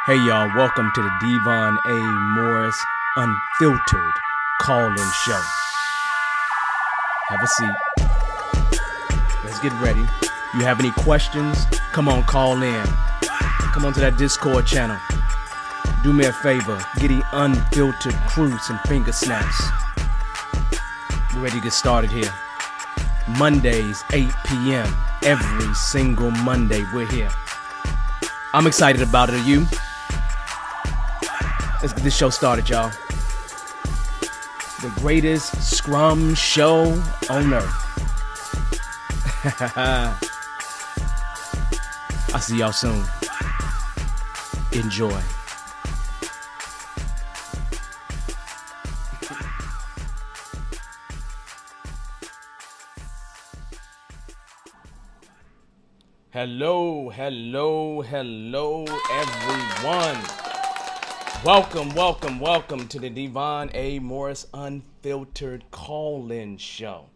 Hey y'all, welcome to the Devon A. Morris Unfiltered call-in show. Have a seat. Let's get ready. You have any questions? Come on, call in. Come on to that Discord channel. Do me a favor, get the unfiltered crew some finger snaps. We're ready to get started here. Mondays, 8 p.m. Every single Monday, we're here. I'm excited about it. Are you? Let's get this show started, y'all. The greatest Scrum show on earth. I'll see y'all soon. Enjoy. Hello, everyone. Welcome to the Devon A. Morris Unfiltered call-in show.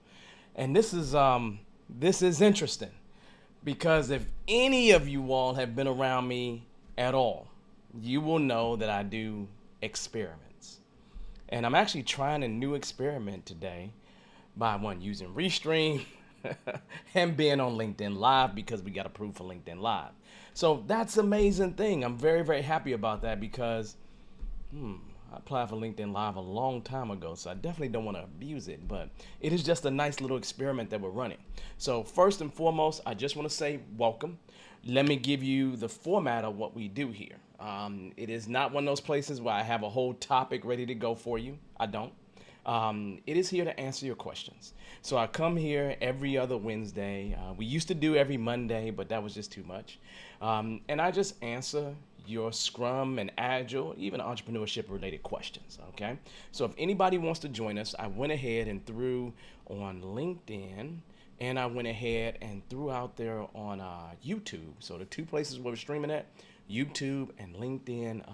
And this is interesting because if any of you all have been around me at all, you will know that I do experiments. And I'm actually trying a new experiment today by using Restream and being on LinkedIn Live because we got approved for LinkedIn Live. So that's an amazing thing. I'm very, very happy about that because I applied for LinkedIn Live a long time ago, so I definitely don't want to abuse it, but it is just a nice little experiment that we're running. So first and foremost, I just want to say welcome. Let me give you the format of what we do here. It is not one of those places where I have a whole topic ready to go for you. I don't. It is here to answer your questions. So I come here every other Wednesday. We used to do every Monday, but that was just too much. And I just answer your Scrum and Agile, even entrepreneurship related questions, okay? So if anybody wants to join us, I went ahead and threw on LinkedIn, and I went ahead and threw out there on YouTube. So the two places where we're streaming at, YouTube and LinkedIn,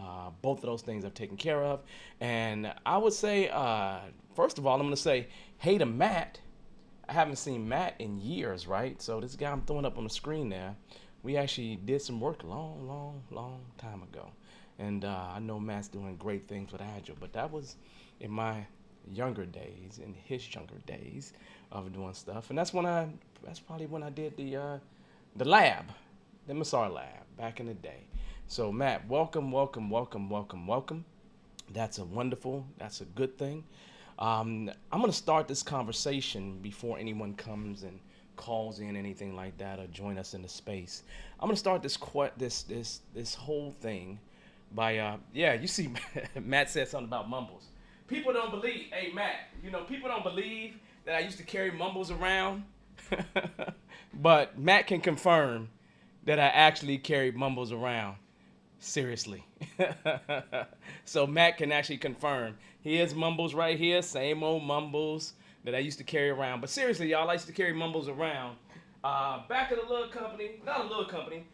both of those things I've taken care of. And I would say, first of all, I'm gonna say, hey to Matt. I haven't seen Matt in years, right? So this guy I'm throwing up on the screen there, we actually did some work long time ago. And I know Matt's doing great things with Agile, but that was in my younger days, in his younger days of doing stuff. And that's probably when I did the lab, the Massar lab back in the day. So Matt, welcome. That's a good thing. I'm gonna start this conversation before anyone comes and calls in anything like that or join us in the space. I'm gonna start this whole thing by you see Matt said something about mumbles. People don't believe, hey Matt, people don't believe that I used to carry mumbles around, but Matt can confirm that I actually carried mumbles around. Seriously. So Matt can actually confirm. Here's mumbles right here, same old mumbles that I used to carry around. But seriously, y'all, I used to carry mumbles around. Back at a little company, not a little company,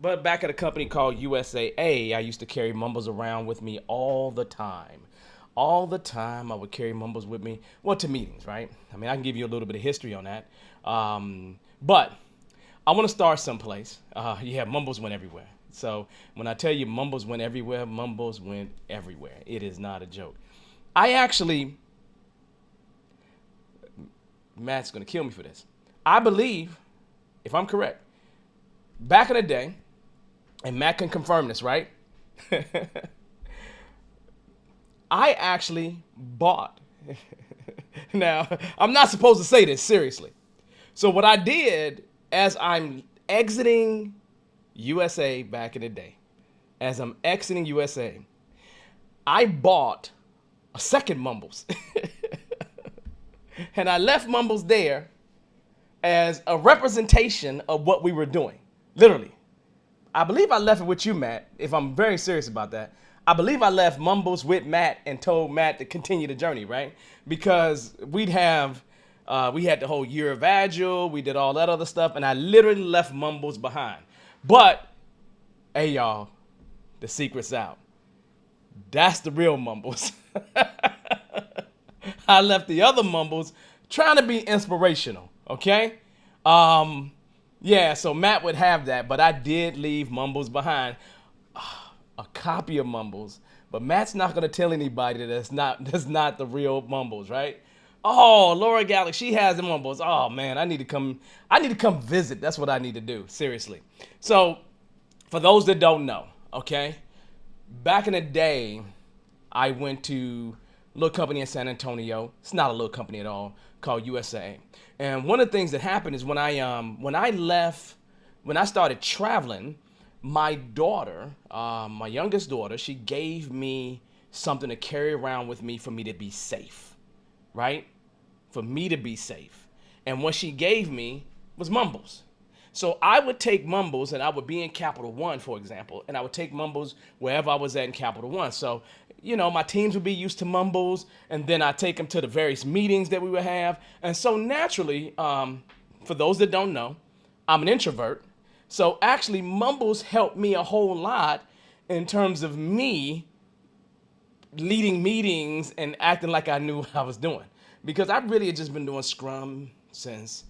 but back at a company called USAA, I used to carry mumbles around with me all the time. All the time, I would carry mumbles with me. Well, to meetings, right? I mean, I can give you a little bit of history on that. But I want to start someplace. Mumbles went everywhere. So when I tell you mumbles went everywhere, mumbles went everywhere. It is not a joke. Matt's going to kill me for this. I believe, if I'm correct, back in the day, and Matt can confirm this, right? I actually bought. Now, I'm not supposed to say this, seriously. So what I did as I'm exiting USA back in the day, I bought a second Mumbles. And I left Mumbles there as a representation of what we were doing. Literally. I believe I left it with you, Matt, if I'm very serious about that. I believe I left Mumbles with Matt and told Matt to continue the journey, right? Because we had the whole year of Agile, we did all that other stuff, and I literally left Mumbles behind. But, hey y'all, the secret's out. That's the real Mumbles. I left the other Mumbles trying to be inspirational, okay? So Matt would have that, but I did leave Mumbles behind. a copy of Mumbles, but Matt's not gonna tell anybody that that's not the real Mumbles, right? Oh, Laura Gallagher, she has the Mumbles. Oh man, I need to come visit. That's what I need to do. Seriously. So, for those that don't know, okay, back in the day, I went to a little company in San Antonio. It's not a little company at all, called USA. And one of the things that happened is when I left, when I started traveling, my daughter, my youngest daughter, she gave me something to carry around with me for me to be safe, right? For me to be safe. And what she gave me was Mumbles. So I would take Mumbles and I would be in Capital One, for example, and I would take Mumbles wherever I was at in Capital One. So, my teams would be used to Mumbles, and then I take them to the various meetings that we would have. And so naturally, for those that don't know, I'm an introvert. So actually, Mumbles helped me a whole lot in terms of me leading meetings and acting like I knew what I was doing. Because I really had just been doing Scrum since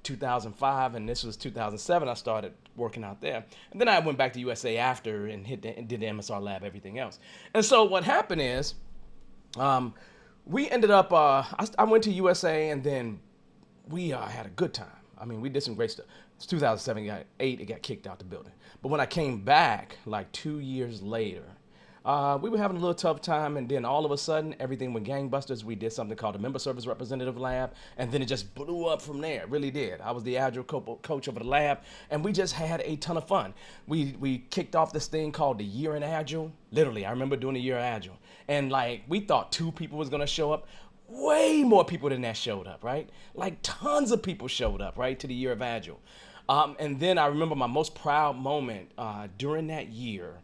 2005, and this was 2007. I started working out there. And then I went back to USA after and did the MSR lab, everything else. And so what happened is, we ended up, I went to USA, and then we had a good time. I mean, we did some great stuff. It's 2007, 8, it got kicked out the building. But when I came back, like 2 years later, we were having a little tough time, and then all of a sudden, everything went gangbusters. We did something called the Member Service Representative Lab, and then it just blew up from there. It really did. I was the Agile coach over the lab, and we just had a ton of fun. We kicked off this thing called the Year in Agile. Literally, I remember doing the Year in Agile. And like, we thought 2 people was gonna show up. Way more people than that showed up, right? Like tons of people showed up, right, to the Year of Agile. And then I remember my most proud moment during that year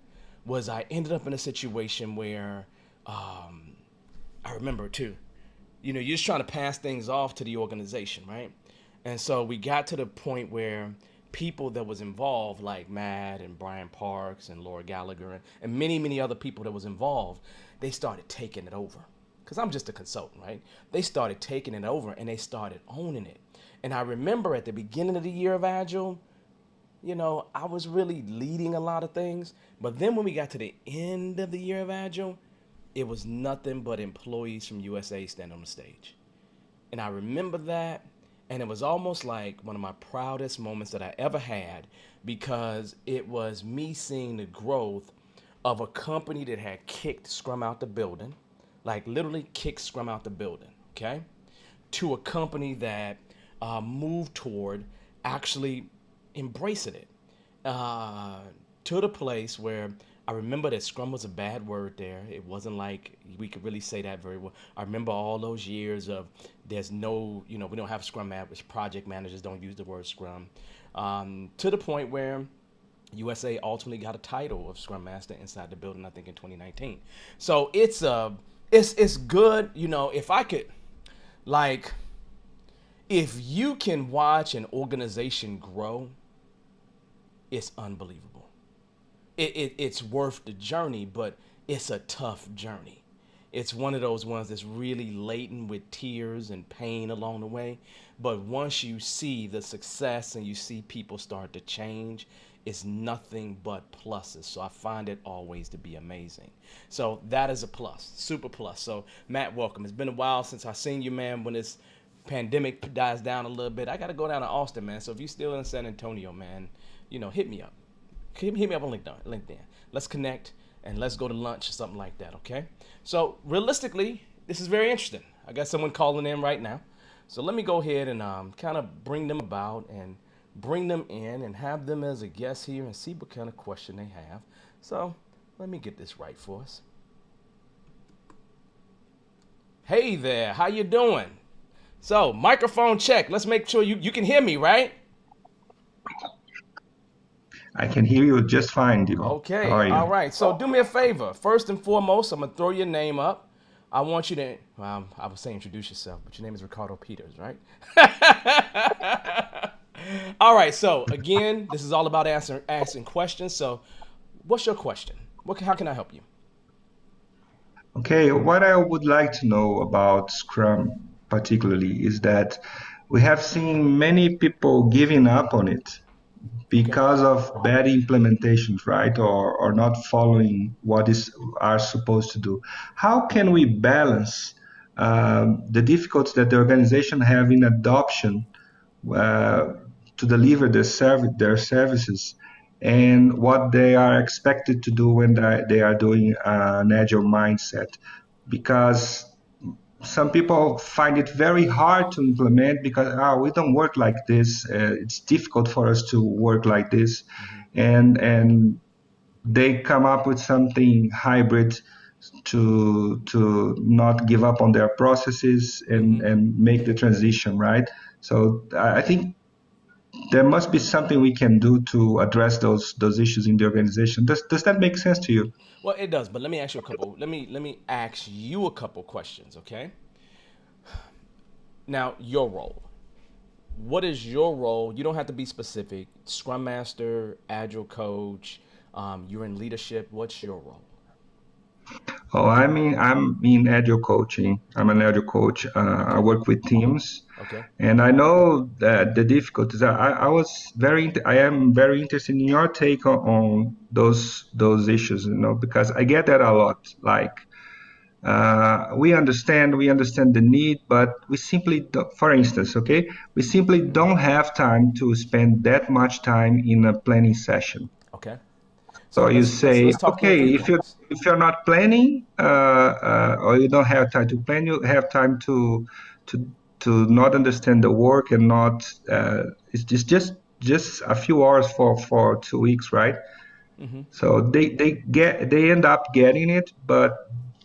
was I ended up in a situation where I remember too, you're just trying to pass things off to the organization, right? And so we got to the point where people that was involved, like Matt and Brian Parks and Laura Gallagher and many, many other people that was involved, they started taking it over. Because I'm just a consultant, right? They started taking it over and they started owning it. And I remember at the beginning of the Year of Agile, I was really leading a lot of things. But then when we got to the end of the Year of Agile, it was nothing but employees from USA standing on the stage. And I remember that, and it was almost like one of my proudest moments that I ever had, because it was me seeing the growth of a company that had kicked Scrum out the building, like literally kicked Scrum out the building, okay? To a company that moved toward actually embracing it. To the place where I remember that Scrum was a bad word there. It wasn't like we could really say that very well. I remember all those years of there's no, we don't have Scrum average. Project managers don't use the word Scrum. To the point where USA ultimately got a title of Scrum Master inside the building, I think in 2019. So it's good, if I could, like, if you can watch an organization grow, it's unbelievable. It's worth the journey, but it's a tough journey. It's one of those ones that's really laden with tears and pain along the way. But once you see the success and you see people start to change, it's nothing but pluses. So I find it always to be amazing. So that is a plus, super plus. So Matt, welcome. It's been a while since I seen you, man. When this pandemic dies down a little bit, I got to go down to Austin, man. So if you're still in San Antonio, man, hit me up. Hit me up on LinkedIn. Let's connect and let's go to lunch or something like that, okay? So realistically, this is very interesting. I got someone calling in right now. So let me go ahead and kind of bring them about and bring them in and have them as a guest here and see what kind of question they have. So let me get this right for us. Hey there, how you doing? So microphone check. Let's make sure you can hear me, right? I can hear you just fine, Devon. How Okay, are all you? right. So do me a favor. First and foremost, I'm gonna throw your name up. I want you to, I would say introduce yourself, but your name is Ricardo Peters, right? All right. So again, this is all about asking questions. So, what's your question? How can I help you? Okay, what I would like to know about Scrum particularly is that we have seen many people giving up on it. Okay. because of bad implementations, right? Or not following what is are supposed to do. How can we balance the difficulties that the organization have in adoption uh, to deliver their services and what they are expected to do when they are doing an agile mindset? Because some people find it very hard to implement because we don't work like this. It's difficult for us to work like this, Hmm. and they come up with something hybrid to not give up on their processes Hmm. and make the transition right. So I think there must be something we can do to address those issues in the organization. Does that make sense to you? Well, it does, but let me ask you a couple. Let me ask you a couple questions, okay? Now, your role. What is your role? You don't have to be specific. Scrum Master, Agile Coach. You're in leadership. What's your role? Oh, I'm in agile coaching. I'm an agile coach. I Okay. work with teams, Okay. and I know that the difficulties. I am very interested in your take on those issues. Because I get that a lot. Like we understand the need, but we simply, for instance, okay, we simply don't have time to spend that much time in a planning session. Okay. So So you let's say, talk through a few okay, things. if you're not planning, or you don't have time to plan, you have time to to not understand the work and not. It's just a few hours for 2 weeks, right? Hmm. So they end up getting it, but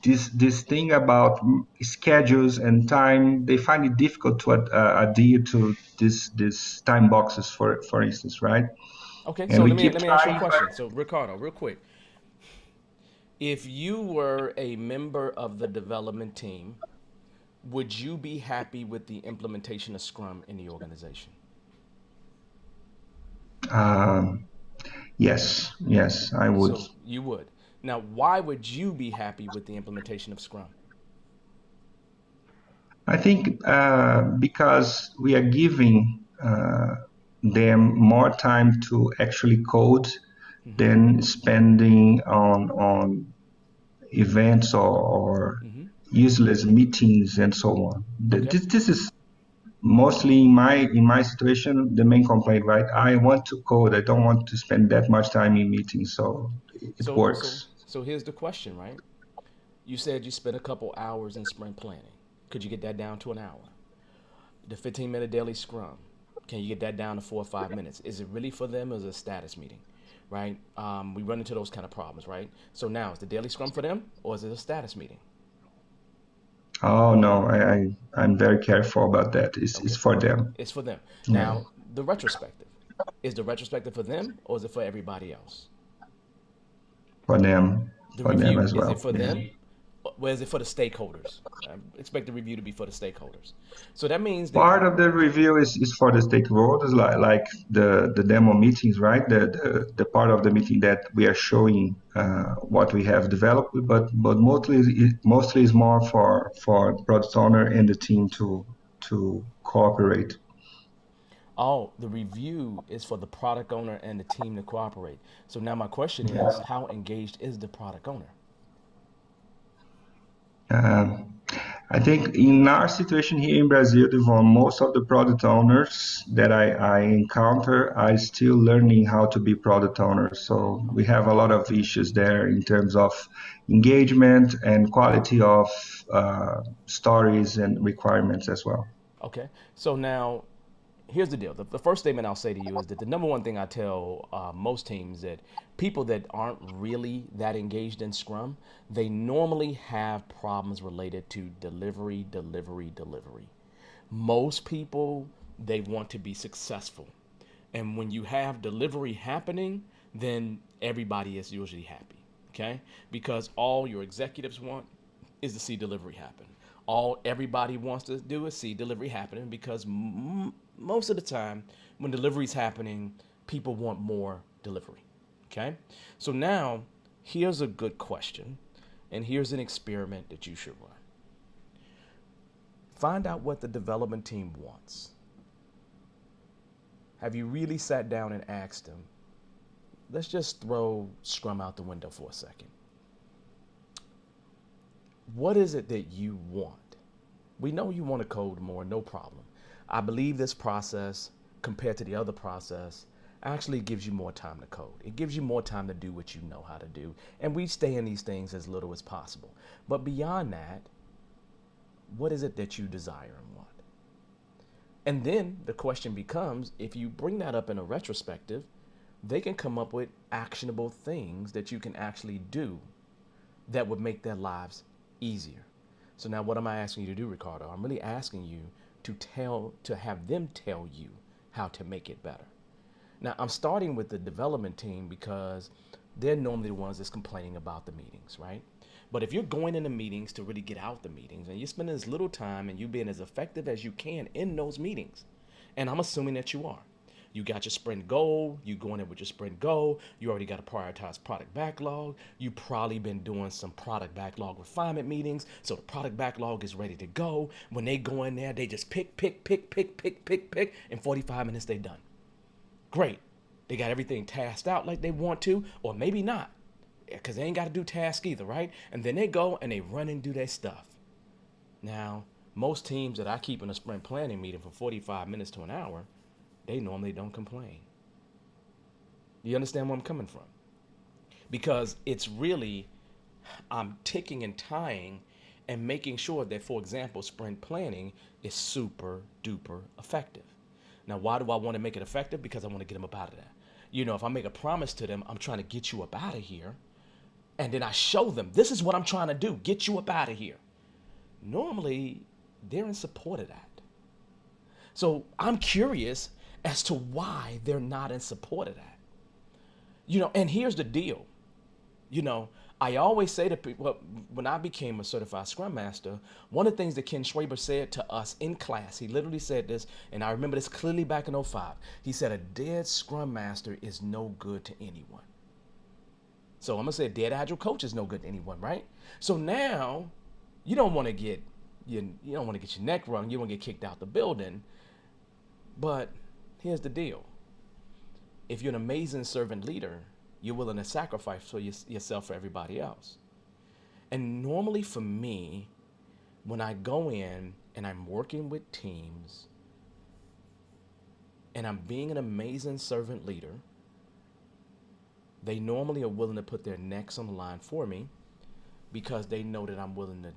this thing about schedules and time, they find it difficult to adhere to this time boxes, for instance, right? Okay. And So we let keep me ask you a trying, but question. So Ricardo, real quick, if you were a member of the development team, would you be happy with the implementation of Scrum in the organization? um, yes, I would. So you would. Now, why would you be happy with the implementation of Scrum? I think because we are giving them more time to actually code Hmm. than spending on events or Hmm. useless meetings and so on. Okay. This is mostly in my situation the main complaint, right? I want to code. I don't want to spend that much time in meetings, so it works. So here's the question, right? You said you spent a couple hours in sprint planning. Could you get that down to an hour? The 15-minute daily scrum, can you get that down to 4 or 5 minutes? Is it really for them, or is it a status meeting, right? We run into those kind of problems, right? So now, is the daily scrum for them, or is it a status meeting? Oh no, I'm very careful about that. It's Okay, for them. it's for them. Yeah, Now, the retrospective, is the retrospective for them, or is it for everybody else? for them, The for them review, as is it well. for Yeah. them? Or is it for the stakeholders? I expect the review to be for the stakeholders. So that means that Part of the review is for the stakeholders, like the demo meetings, right? The part of the meeting that we are showing what we have developed, but mostly is more for product owner and the team to cooperate. the review is for the product owner and the team to cooperate. So now my question is, how engaged is the product owner? Um, I think in our situation here in Brazil, Devon, most of the product owners that I encounter are still learning how to be product owners. So we Okay. have a lot of issues there in terms of engagement and quality of stories and requirements as well. Okay. So now, here's the deal. The first statement I'll say to you is that the number one thing I tell most teams that people that aren't really that engaged in Scrum, they normally have problems related to delivery, delivery, delivery. Most people, they want to be successful. And when you have delivery happening, then everybody is usually happy. Okay? Because all your executives want is to see delivery happen. All everybody wants to do is see delivery happening because most of the time when delivery is happening, people want more delivery. Okay? So now, here's a good question, and here's an experiment that you should run. Find out what the development team wants. Have you really sat down and asked them, let's just throw Scrum out the window for a second. What is it that you want? We know you want to code more, no problem. I believe this process, compared to the other process, actually gives you more time to code. It gives you more time to do what you know how to do. And we stay in these things as little as possible. But beyond that, what is it that you desire and want? And then the question becomes, if you bring that up in a retrospective, they can come up with actionable things that you can actually do that would make their lives easier. So now what am I asking you to do, Ricardo? I'm really asking you to have them tell you how to make it better. Now I'm starting with the development team because they're normally the ones that's complaining about the meetings, right? But if you're going into meetings to really get out the meetings and you're spending as little time and you being as effective as you can in those meetings, and I'm assuming that you are. You got your sprint goal, you going in with your sprint goal, you already got a prioritized product backlog, you probably been doing some product backlog refinement meetings, so the product backlog is ready to go. When they go in there, they just pick, in 45 minutes they done. Great. They got everything tasked out like they want to, or maybe not, because they ain't got to do task either, right? And then they go and they run and do their stuff. Now, most teams that I keep in a sprint planning meeting for 45 minutes to an hour, they normally don't complain. You understand where I'm coming from? Because it's really, I'm ticking and tying and making sure that, for example, sprint planning is super duper effective. Now, why do I want to make it effective? Because I want to get them up out of there. You know, if I make a promise to them, I'm trying to get you up out of here. And then I show them, this is what I'm trying to do, get you up out of here. Normally, they're in support of that. So I'm curious as to why they're not in support of that. You know, and here's the deal. You know, I always say to people, when I became a certified Scrum Master, one of the things that Ken Schwaber said to us in class, he literally said this, and I remember this clearly back in '05. He said, a dead Scrum Master is no good to anyone. So I'm going to say a dead Agile coach is no good to anyone, right? So now you don't want to get you don't want to get your neck wrung. You don't want to get kicked out the building. But here's the deal. If you're an amazing servant leader, you're willing to sacrifice for yourself for everybody else. And normally for me, when I go in and I'm working with teams and I'm being an amazing servant leader, they normally are willing to put their necks on the line for me because they know that I'm willing to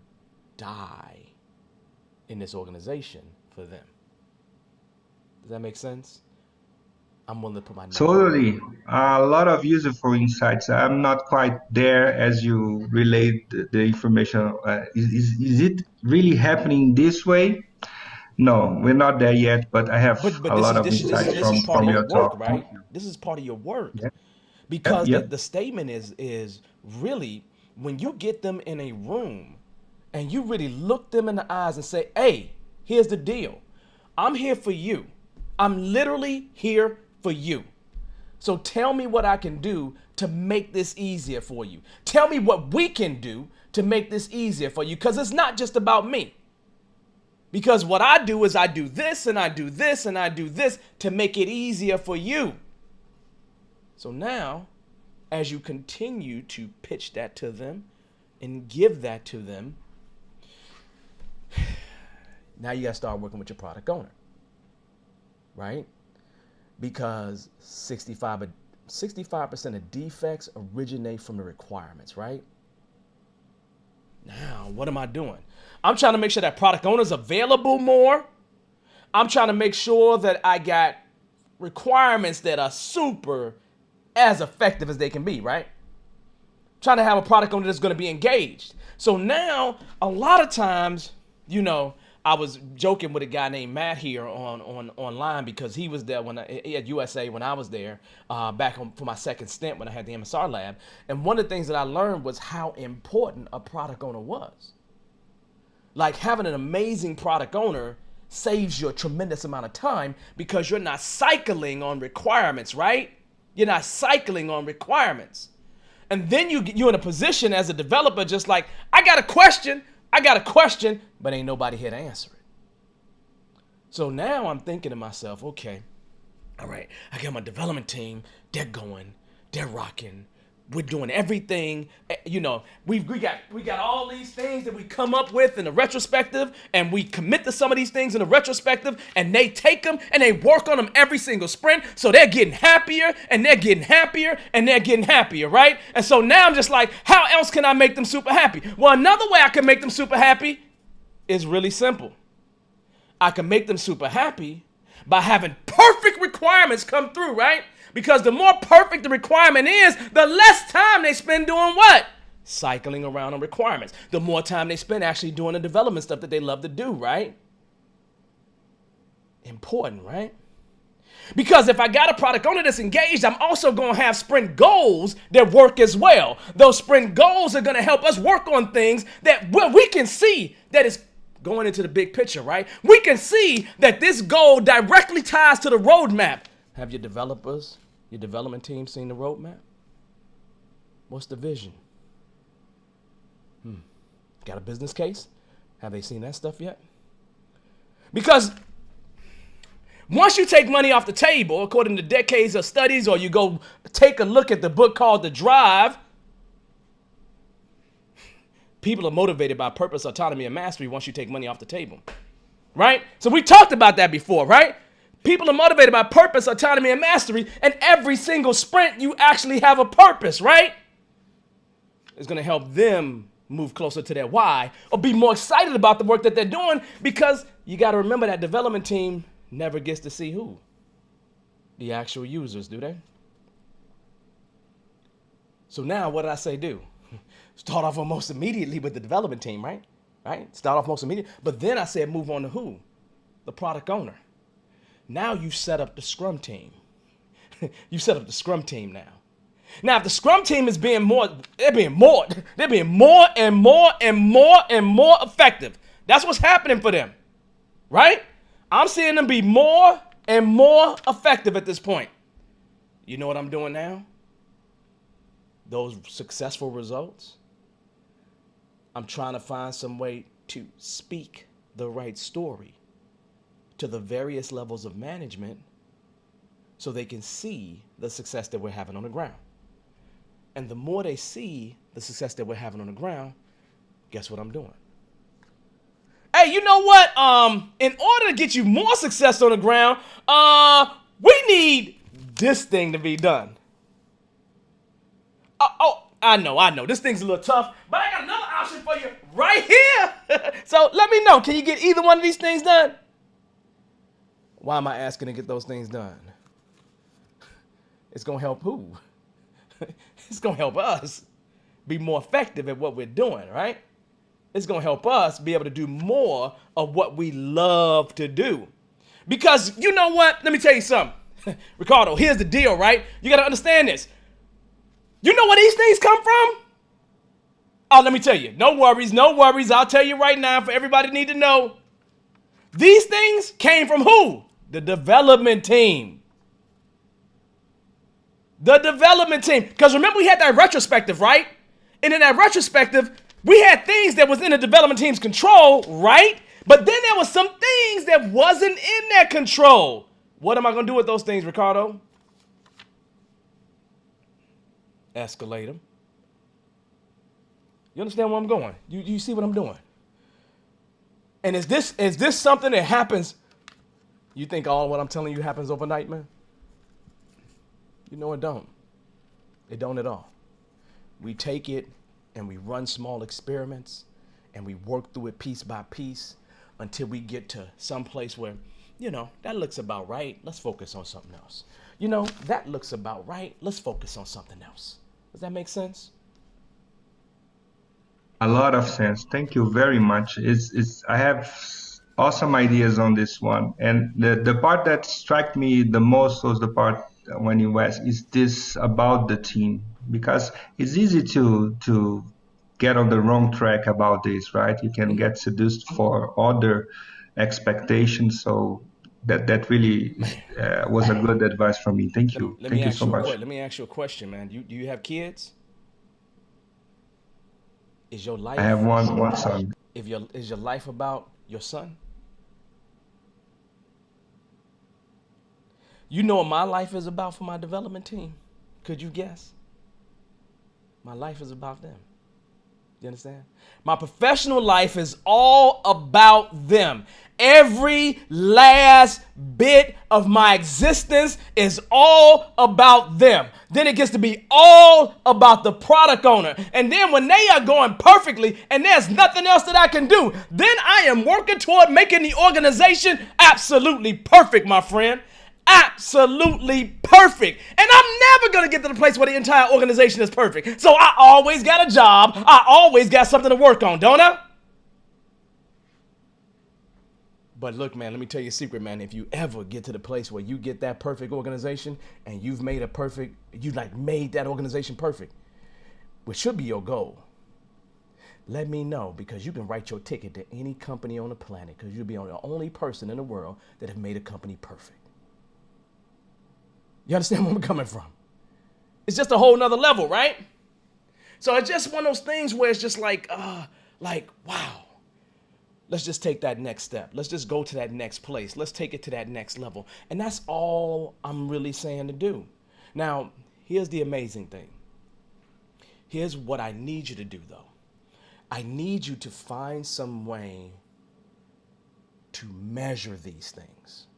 die in this organization for them. Does that make sense? I'm willing to put my neck Totally. A lot of useful insights. I'm not quite there as you relate the information. Is it really happening this way? No, we're not there yet, but I have But a this lot is of this is this insights is this is part from of your your work, talk. right? This is part of your work. Yeah. Because Yep. the statement is really when you get them in a room and you really look them in the eyes and say, hey, here's the deal. I'm here for you. I'm literally here for you. So tell me what I can do to make this easier for you. Tell me what we can do to make this easier for you, because it's not just about me. Because what I do is I do this and I do this and I do this to make it easier for you. So now, as you continue to pitch that to them and give that to them, now you got to start working with your product owner, right? Because 65% of defects originate from the requirements, right? Now, what am I doing? I'm trying to make sure that product owner's available more. I'm trying to make sure that I got requirements that are super as effective as they can be, right? Trying to have a product owner that's going to be engaged. So now, a lot of times, you know, I was joking with a guy named Matt here online because he was there at USA when I was there for my second stint when I had the MSR lab. And one of the things that I learned was how important a product owner was. Like having an amazing product owner saves you a tremendous amount of time because you're not cycling on requirements, right? You're not cycling on requirements. And then you're in a position as a developer just like, I got a question, but ain't nobody here to answer it. So now I'm thinking to myself, okay, All right, I got my development team. They're going. They're rocking. We're doing everything. You know, we got all these things that we come up with in the retrospective, and we commit to some of these things in the retrospective, and they take them and they work on them every single sprint. So they're getting happier, and they're getting happier, and they're getting happier, right? And so now I'm just like, how else can I make them super happy? Well, another way I can make them super happy is really simple. I can make them super happy by having perfect requirements come through, right? Because the more perfect the requirement is, the less time they spend doing what? Cycling around on requirements. The more time they spend actually doing the development stuff that they love to do, right? Important, right? Because if I got a product owner that's engaged, I'm also going to have sprint goals that work as well. Those sprint goals are going to help us work on things that we can see that is going into the big picture, right? We can see that this goal directly ties to the roadmap. Have your developers, your development team seen the roadmap? What's the vision? Got a business case? Have they seen that stuff yet? Because once you take money off the table, according to decades of studies, or you go take a look at the book called The Drive, people are motivated by purpose, autonomy, and mastery once you take money off the table, right? So we talked about that before, right? People are motivated by purpose, autonomy, and mastery, and every single sprint you actually have a purpose, right? It's going to help them move closer to their why or be more excited about the work that they're doing, because you got to remember that development team never gets to see who? The actual users, do they? So now what did I say do? Start off almost immediately with the development team, right? Right? Start off most immediately. But then I said move on to who? The product owner. Now you've set up the Scrum team. You set up the Scrum team now. Now, if the Scrum team is being more and more effective. That's what's happening for them, right? I'm seeing them be more and more effective at this point. You know what I'm doing now? Those successful results, I'm trying to find some way to speak the right story to the various levels of management so they can see the success that we're having on the ground. And the more they see the success that we're having on the ground, guess what I'm doing? Hey, you know what? In order to get you more success on the ground, we need this thing to be done. I know. This thing's a little tough, but I got another option for you right here. So let me know. Can you get either one of these things done? Why am I asking to get those things done? It's going to help who? It's going to help us be more effective at what we're doing, right? It's going to help us be able to do more of what we love to do. Because you know what? Let me tell you something. Ricardo, here's the deal, right? You got to understand this. You know where these things come from? Oh, let me tell you. No worries. I'll tell you right now for everybody need to know. These things came from who? The development team. The development team. Because remember we had that retrospective, right? And in that retrospective, we had things that was in the development team's control, right? But then there was some things that wasn't in their control. What am I going to do with those things, Ricardo? Escalate them. You understand where I'm going? You see what I'm doing? And is this something that happens? You think all what I'm telling you happens overnight, man? You know it don't. It don't at all. We take it and we run small experiments and we work through it piece by piece until we get to some place where, that looks about right. Let's focus on something else. That looks about right. Let's focus on something else. Does that make sense? A lot of sense. Thank you very much. I have awesome ideas on this one. And the part that struck me the most was the part when you asked, is this about the team? Because it's easy to get on the wrong track about this, right? You can get seduced for other expectations. So that really was a good advice from me. Thank you. Thank you so much. Let me ask you a question, man. Do you have kids? Is your life? I have one son. Is your life about your son? You know what my life is about for my development team? Could you guess? My life is about them. You understand? My professional life is all about them. Every last bit of my existence is all about them. Then it gets to be all about the product owner. And then when they are going perfectly and there's nothing else that I can do, then I am working toward making the organization absolutely perfect, my friend. Absolutely perfect. And I'm never going to get to the place where the entire organization is perfect. So I always got a job. I always got something to work on, don't I? But look, man, let me tell you a secret, man. If you ever get to the place where you get that perfect organization and you've made a perfect, you like made that organization perfect, which should be your goal, let me know, because you can write your ticket to any company on the planet, because you'll be the only person in the world that have made a company perfect. You understand where I'm coming from? It's just a whole nother level, right? So it's just one of those things where it's just like, wow. Let's just take that next step. Let's just go to that next place. Let's take it to that next level. And that's all I'm really saying to do. Now, here's the amazing thing. Here's what I need you to do, though. I need you to find some way to measure these things,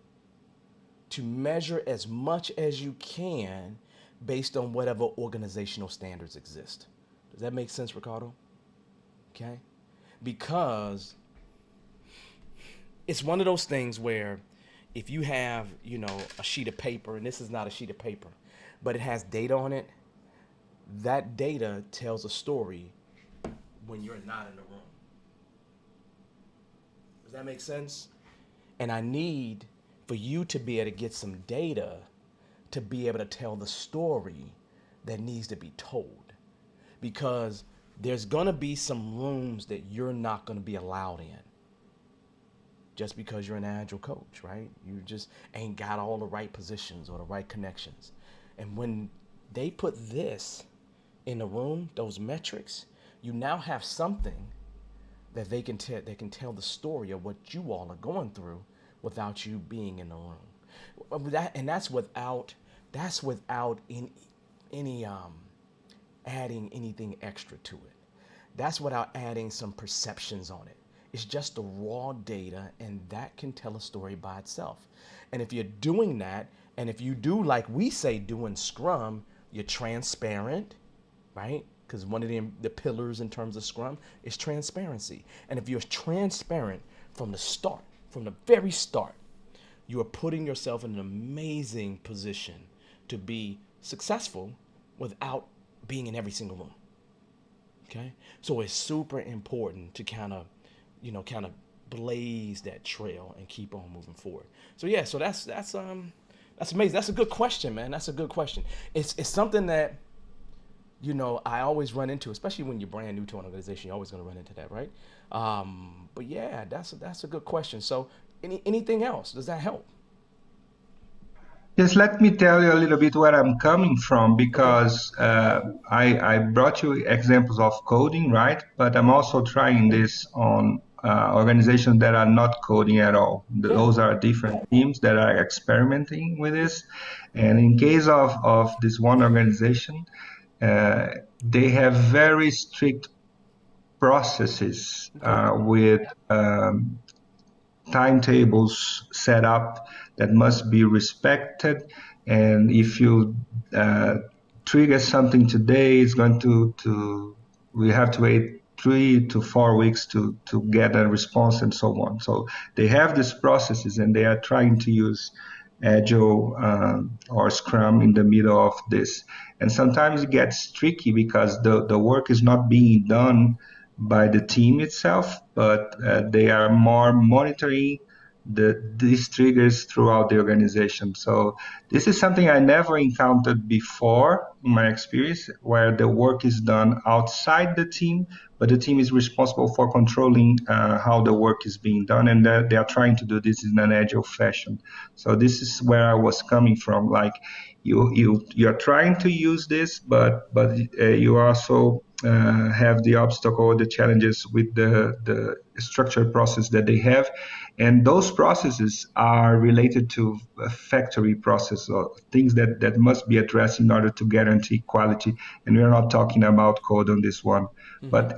to measure as much as you can based on whatever organizational standards exist. Does that make sense, Ricardo? Okay? Because it's one of those things where if you have, a sheet of paper, and this is not a sheet of paper, but it has data on it, that data tells a story when you're not in the room. Does that make sense? And I need for you to be able to get some data to be able to tell the story that needs to be told. Because there's going to be some rooms that you're not going to be allowed in just because you're an agile coach, right? You just ain't got all the right positions or the right connections. And when they put this in the room, those metrics, you now have something that they can tell the story of what you all are going through without you being in the room. That's without any adding anything extra to it. That's without adding some perceptions on it. It's just the raw data, and that can tell a story by itself. And if you're doing that, and if you do like we say do in Scrum, you're transparent, right? Because one of the pillars in terms of Scrum is transparency. And if you're transparent from the start, from the very start, you are putting yourself in an amazing position to be successful without being in every single room. Okay? So it's super important to kind of blaze that trail and keep on moving forward. So yeah, so that's amazing. That's a good question, man. That's a good question. It's something that I always run into, especially when you're brand new to an organization. You're always going to run into that, right? But yeah, that's a good question. So anything else? Does that help? Yes, let me tell you a little bit where I'm coming from, Okay. because I brought you examples of coding, right? But I'm also trying this on organizations that are not coding at all. Yeah. Those are different teams that are experimenting with this. And in case of this one organization, they have very strict processes Okay. with timetables set up that must be respected. And if you uh, trigger something today, it's going to we have to wait 3 to 4 weeks to get a response and so on. So they have these processes, and they are trying to use Agile or Scrum in the middle of this. And sometimes it gets tricky because the work is not being done by the team itself, but they are more monitoring these triggers throughout the organization. So this is something I never encountered before in my experience, where the work is done outside the team, but the team is responsible for controlling how the work is being done, and they are trying to do this in an agile fashion. So this is where I was coming from. Like you're trying to use this, but you also have the obstacle or the challenges with the structured process that they have. And those processes are related to a factory process or things that must be addressed in order to guarantee quality. And we're not talking about code on this one. Hmm. But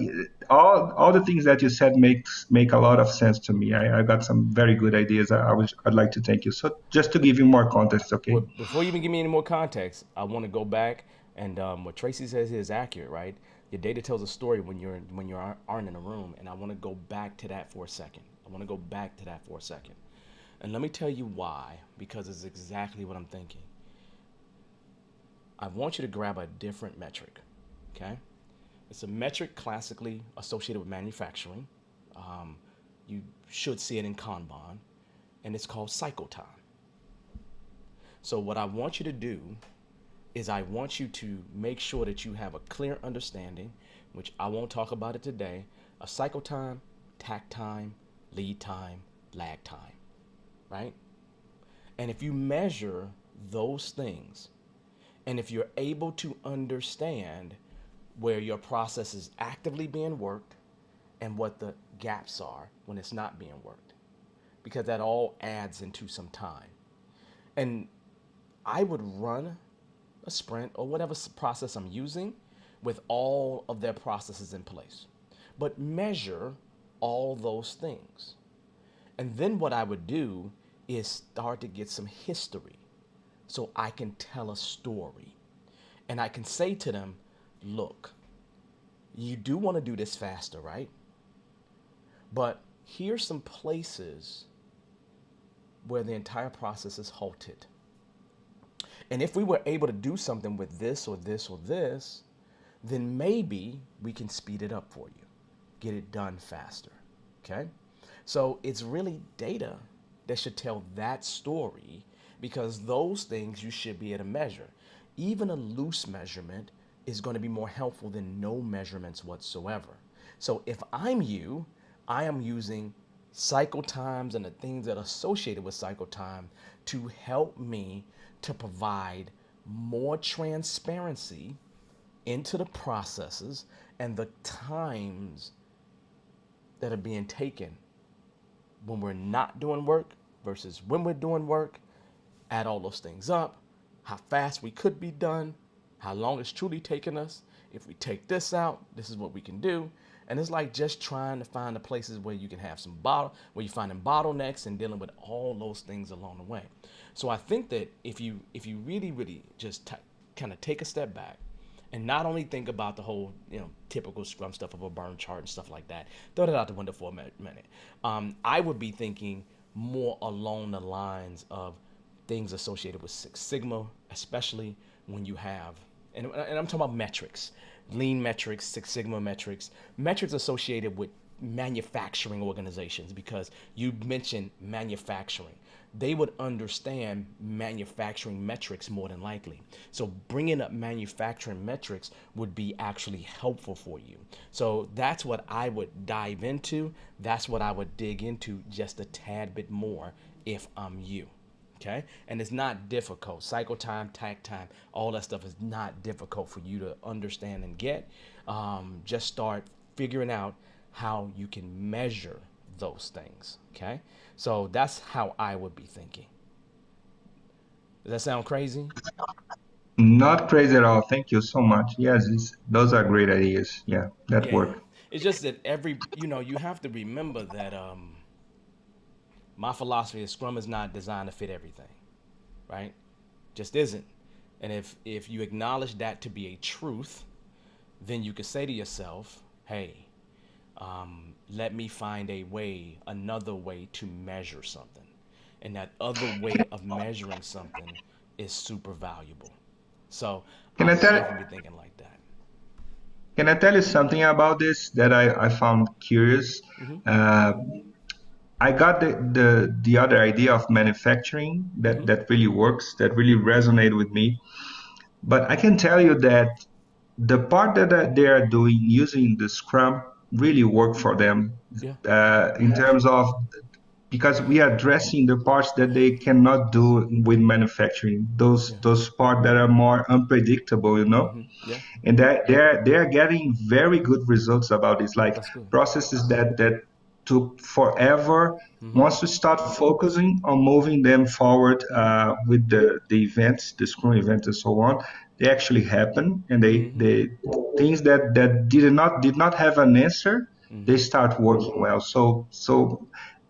all the things that you said make a lot of sense to me. I got some very good ideas. I'd like to thank you. So just to give you more context, Well, okay? before you even give me any more context, I want to go back and what Tracy says here is accurate, right? Your data tells a story when you aren't in a room, and I want to go back to that for a second. I want to go back to that for a second, and let me tell you why. Because it's exactly what I'm thinking. I want you to grab a different metric, okay? It's a metric classically associated with manufacturing. Um, you should see it in Kanban, and it's called cycle time. So what I want you to do is I want you to make sure that you have a clear understanding, which I won't talk about it today, of cycle time, tact time, lead time, lag time, right? And if you measure those things, and if you're able to understand where your process is actively being worked and what the gaps are when it's not being worked, because that all adds into some time. And I would run a sprint or whatever process I'm using with all of their processes in place, but measure all those things. And then what I would do is start to get some history so I can tell a story. And I can say to them, look, you do want to do this faster, right? But here's some places where the entire process is halted. And if we were able to do something with this or this or this, then maybe we can speed it up for you, get it done faster. Okay? So it's really data that should tell that story because those things you should be able to measure. Even a loose measurement is going to be more helpful than no measurements whatsoever. So if I'm you, I am using cycle times and the things that are associated with cycle time to help me to provide more transparency into the processes and the times that are being taken when we're not doing work versus when we're doing work. Add all those things up, how fast we could be done, how long it's truly taken us. If we take this out, this is what we can do. And it's like just trying to find the places where you can have some where you find bottlenecks and dealing with all those things along the way. So I think that if you really just kind of take a step back and not only think about the whole typical Scrum stuff of a burn chart and stuff like that, throw that out the window for a minute. I would be thinking more along the lines of things associated with Six Sigma, especially when you have, and I'm talking about metrics, lean metrics, Six Sigma metrics, metrics associated with manufacturing organizations, because you mentioned manufacturing. They would understand manufacturing metrics more than likely. So bringing up manufacturing metrics would be actually helpful for you. So that's what I would dive into. That's what I would dig into just a tad bit more if I'm you. Okay, and it's not difficult. Cycle time, tack time, all that stuff is not difficult for you to understand and get. Just start figuring out how you can measure those things. Okay, so that's how I would be thinking. Does that sound crazy? Not crazy at all. Thank you so much. Yes, those are great ideas. Yeah, that Yeah, work. it's just that you have to remember that my philosophy is Scrum is not designed to fit everything, right? Just isn't. And if you acknowledge that to be a truth, then you could say to yourself, hey, let me find another way to measure something. And that other way of measuring something is super valuable. So I Can I would tell definitely be thinking like that. can I tell you something about this that I found curious? Hmm. Uh, I got the other idea of manufacturing Hmm. that really works, that really resonated with me. But I can tell you that the part that they are doing using the Scrum really worked for them Yeah. in terms of because we are addressing the parts that they cannot do with manufacturing. Yeah. Those parts that are more unpredictable, you know, Yeah. and that they're getting very good results about this, like That's good. processes that took forever. Mm-hmm. Once we start focusing on moving them forward with the events, the Scrum events, and so on, they actually happen, and Mm-hmm. they things that did not have an answer, they Mm-hmm. start working well. So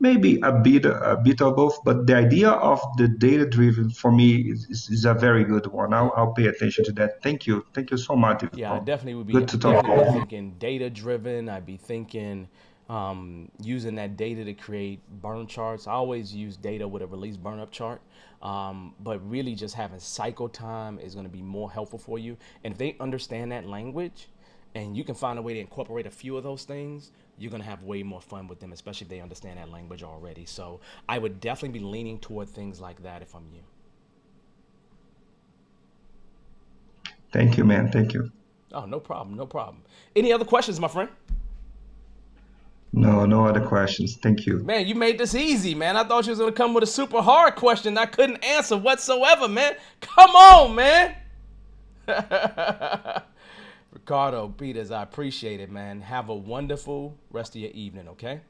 maybe a bit of both, but the idea of the data driven for me is a very good one. Yeah. I'll pay attention to that. Thank you so much, Yeah, I Devon. definitely would be. Good I to talk definitely to be you. thinking data driven. I'd be thinking using that data to create burn charts. I always use data with a release burn up chart. But really, just having cycle time is going to be more helpful for you. And if they understand that language, and you can find a way to incorporate a few of those things, you're going to have way more fun with them, especially if they understand that language already. So I would definitely be leaning toward things like that if I'm you. Thank you, man. Thank you. Oh, no problem, no problem. Any other questions, my friend? No, no other questions. Thank you. Man, you made this easy, man. I thought you was gonna come with a super hard question I couldn't answer whatsoever, man. Come on, man. Ricardo Peters, I appreciate it, man. Have a wonderful rest of your evening, okay?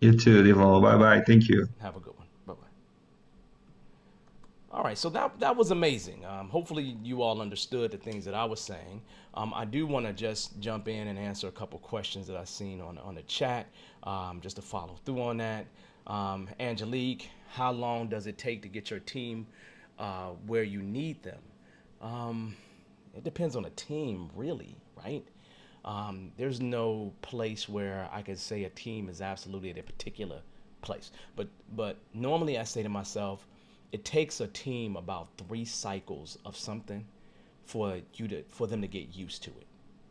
You too, Devon. Bye bye. Thank you. Have a good one. Bye bye. All right, so that was amazing. Hopefully, you all understood the things that I was saying. I do want to just jump in and answer a couple questions that I've seen on the chat, just to follow through on that. Angelique, how long does it take to get your team where you need them? Um, it depends on the team, really, right? There's no place where I can say a team is absolutely at a particular place. But normally I say to myself, it takes a team about 3 cycles of something for them to get used to it,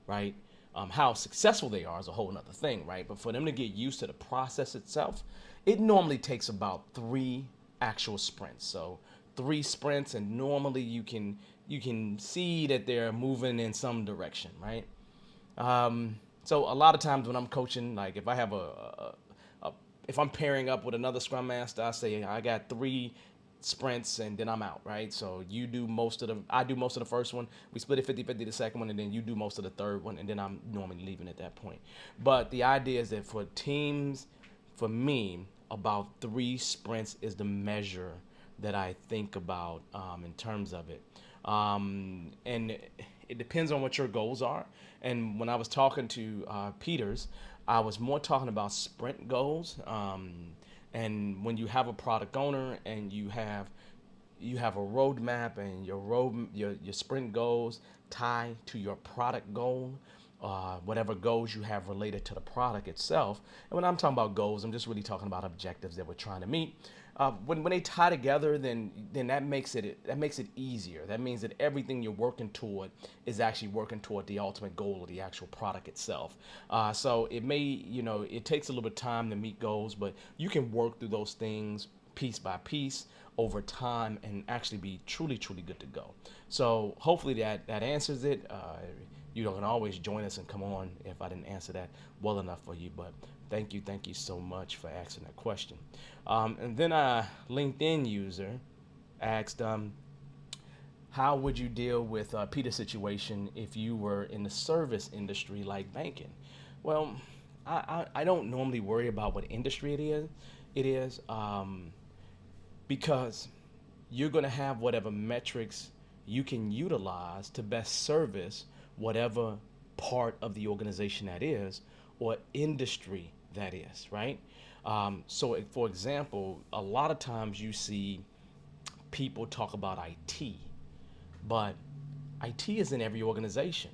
right? How successful they are is a whole other thing, right? But for them to get used to the process itself, it normally takes about 3 actual sprints. So 3 sprints, and normally you can see that they're moving in some direction, right? So a lot of times when I'm coaching, like if I have if I'm pairing up with another scrum master, I say I got 3 sprints and then I'm out, right? So I do most of the first one. We split it 50-50 the second one, and then you do most of the third one, and then I'm normally leaving at that point. But the idea is that for teams, for me, about 3 sprints is the measure that I think about in terms of it. And it depends on what your goals are. And when I was talking to Peters, I was more talking about sprint goals. And when you have a product owner and you have a roadmap, and your sprint goals tie to your product goal, whatever goals you have related to the product itself. And when I'm talking about goals, I'm just really talking about objectives that we're trying to meet. When they tie together, then that makes it easier. That means that everything you're working toward is actually working toward the ultimate goal of the actual product itself. So it takes a little bit of time to meet goals, but you can work through those things piece by piece over time and actually be truly, truly good to go. So hopefully that answers it. You can always join us and come on if I didn't answer that well enough for you. But thank you so much for asking that question. And then a LinkedIn user asked, how would you deal with Peter's situation if you were in the service industry like banking? Well, I don't normally worry about what industry it is. Because you're going to have whatever metrics you can utilize to best service whatever part of the organization that is, or industry that is, right? So, for example, a lot of times you see people talk about IT, but IT is in every organization.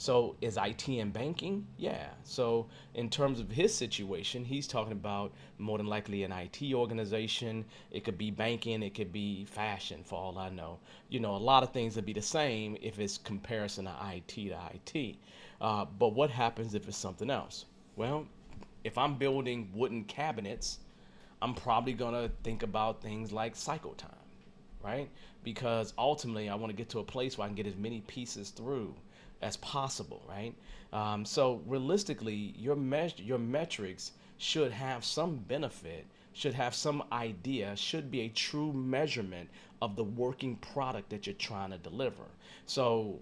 So is IT in banking? Yeah. So in terms of his situation, he's talking about more than likely an IT organization. It could be banking, it could be fashion for all I know. A lot of things would be the same if it's comparison of IT to IT. But what happens if it's something else? Well, if I'm building wooden cabinets, I'm probably gonna think about things like cycle time, right? Because ultimately, I want to get to a place where I can get as many pieces through as possible, right? So realistically, your metrics should have some benefit should have some idea, should be a true measurement of the working product that you're trying to deliver. So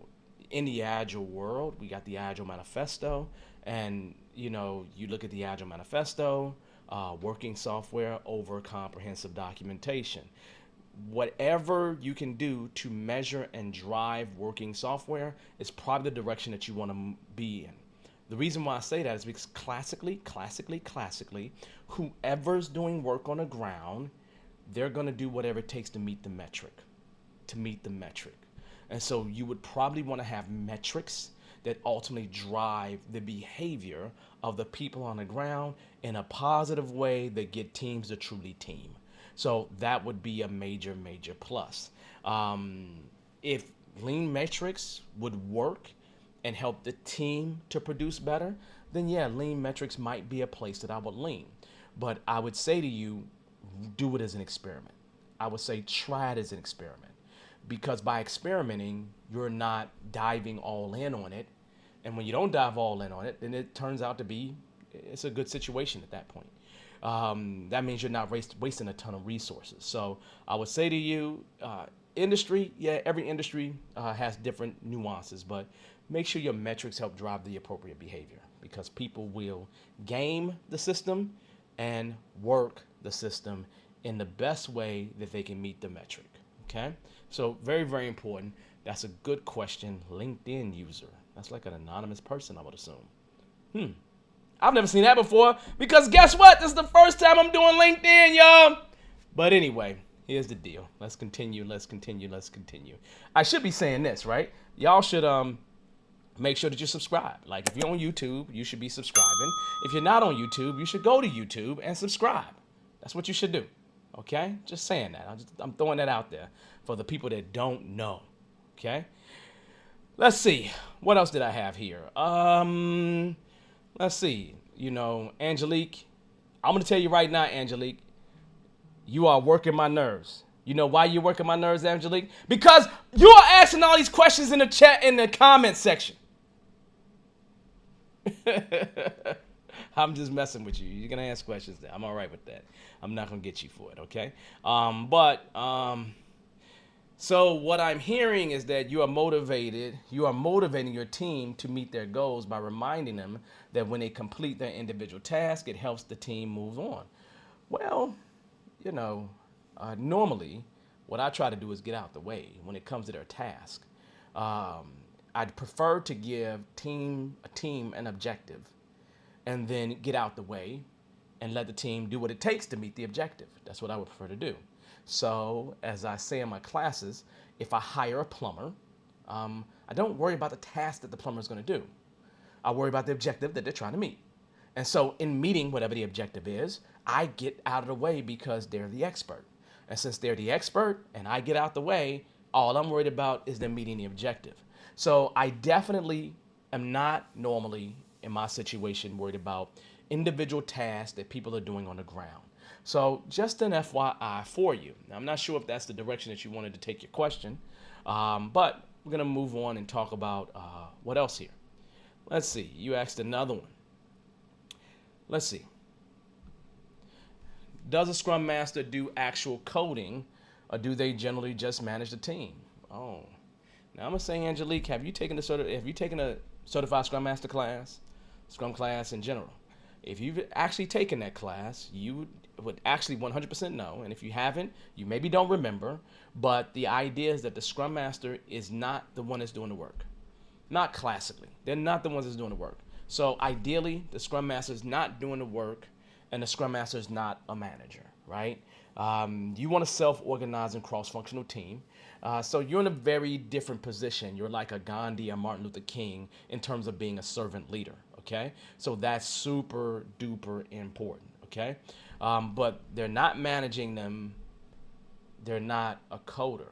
in the Agile world, we got the Agile Manifesto, and you look at the Agile Manifesto, working software over comprehensive documentation. Whatever you can do to measure and drive working software is probably the direction that you want to be in. The reason why I say that is because classically, whoever's doing work on the ground, they're going to do whatever it takes to meet the metric. And so you would probably want to have metrics that ultimately drive the behavior of the people on the ground in a positive way that get teams to truly team. So that would be a major plus. If lean metrics would work and help the team to produce better, then yeah, lean metrics might be a place that I would lean. But I would say to you, do it as an experiment. I would say try it as an experiment, because by experimenting, you're not diving all in on it. And when you don't dive all in on it, then it turns out to be, it's a good situation at that point. That means you're not wasting a ton of resources. So I would say to you, industry, yeah, every industry has different nuances, but make sure your metrics help drive the appropriate behavior, because people will game the system and work the system in the best way that they can meet the metric. Okay, so very important. That's a good question. LinkedIn user. That's like an anonymous person, I would assume. I've never seen that before, because guess what? This is the first time I'm doing LinkedIn, y'all. But anyway, here's the deal. Let's continue. I should be saying this, right? Y'all should make sure that you subscribe. Like, if you're on YouTube, you should be subscribing. If you're not on YouTube, you should go to YouTube and subscribe. That's what you should do. Okay? Just saying that. I'm throwing that out there for the people that don't know. Okay? Let's see. What else did I have here? Let's see. Angelique, I'm going to tell you right now, Angelique, you are working my nerves. You know why you're working my nerves, Angelique? Because you are asking all these questions in the chat, in the comment section. I'm just messing with you. You're going to ask questions there. I'm all right with that. I'm not going to get you for it, okay? So what I'm hearing is that you are motivated. You are motivating your team to meet their goals by reminding them that when they complete their individual task, it helps the team move on. Well, normally what I try to do is get out the way when it comes to their task. I'd prefer to give a team an objective and then get out the way and let the team do what it takes to meet the objective. That's what I would prefer to do. So, as I say in my classes, if I hire a plumber, I don't worry about the task that the plumber is going to do. I worry about the objective that they're trying to meet. And so, in meeting whatever the objective is, I get out of the way because they're the expert. And since they're the expert and I get out the way, all I'm worried about is them meeting the objective. So, I definitely am not normally in my situation worried about individual tasks that people are doing on the ground. So just an FYI for you. Now, I'm not sure if that's the direction that you wanted to take your question, but we're going to move on and talk about what else here. Let's see. You asked another one. Let's see. Does a Scrum Master do actual coding, or do they generally just manage the team? Oh, now I'm going to say, Angelique, have you taken a certified Scrum Master class, Scrum class in general? If you've actually taken that class, you would actually 100% know. And if you haven't, you maybe don't remember. But the idea is that the Scrum Master is not the one that's doing the work. Not classically. They're not the ones that's doing the work. So ideally, the Scrum Master is not doing the work, and the Scrum Master is not a manager, right? You want a self-organizing cross-functional team. So you're in a very different position. You're like a Gandhi or Martin Luther King in terms of being a servant leader. Okay, so that's super duper important. Okay, but they're not managing them. They're not a coder.